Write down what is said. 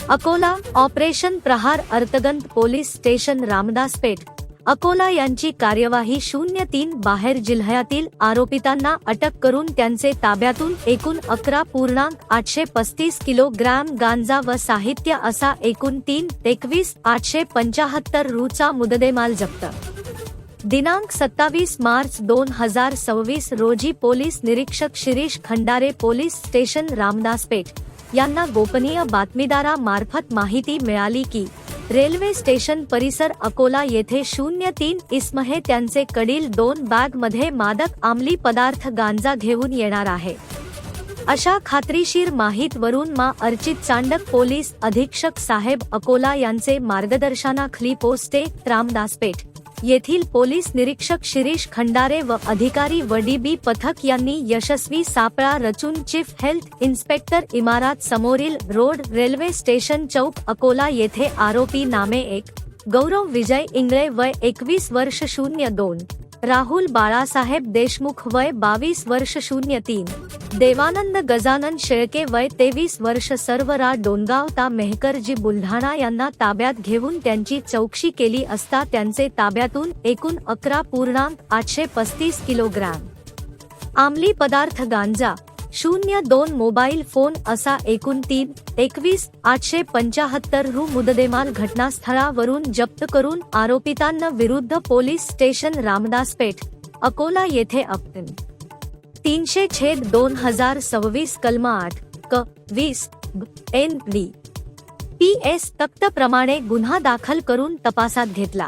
Akola operation प्रहार अर्तगंत police station Ramdaspeth Akola यांची कार्यवाही 03 बाहेर जिल्ह्यातील आरोपितांना अटक करून त्यांचे ताब्यातून एकूण 11.835 किलोग्रॅम गांजा व साहित्य असा एकूण 3,21,875 रूचा मुद्देमाल जप्त. दिनांक 27 मार्च 2026 रोजी पोलीस निरीक्षक शिरीष खंडारे पोलीस स्टेशन रामदासपेठ यांना गोपनीय बातमीदारामार्फत माहिती मिळाली की रेल्वे स्टेशन परिसर अकोला येथे 03 इसमहे त्यांचे कडील 2 बॅगमध्ये मादक अंमली पदार्थ गांजा घेऊन येणार आहे. अशा खात्रीशीर माहितीवरून मा अर्चित चांडक पोलीस अधीक्षक साहेब अकोला यांचे मार्गदर्शनाखाली पोस्टे रामदासपेठ येथील पोलीस निरीक्षक शिरीष खंडारे व अधिकारी व DB पथक यांनी यशस्वी सापळा रचून चीफ हेल्थ इन्स्पेक्टर इमारत समोरील रोड रेल्वे स्टेशन चौक अकोला येथे आरोपी नामे 1 गौरव विजय इंगळे वय 21 वर्ष 02, राहुल बाळासाहेब देशमुख वय 22 वर्ष 03, देवानंद गजानन शेळके वय 23 वर्ष सर्वरा डोनगाव ता मेहकरजी बुलढाणा यांना ताब्यात घेऊन त्यांची चौकशी केली असता त्यांचे ताब्यातून एकूण 11.835 किलोग्रॅम अंमली पदार्थ गांजा 02 मोबाईल फोन असा एकूण 3,21,875 रु मुद्देमाल घटनास्थळावरून जप्त करून आरोपितांना विरुद्ध पोलीस स्टेशन रामदासपेठ अकोला येथे अपन 300/2026 कलम 8 क 20 ND PS तक्तप्रमाणे गुन्हा दाखल करून तपासात घेतला.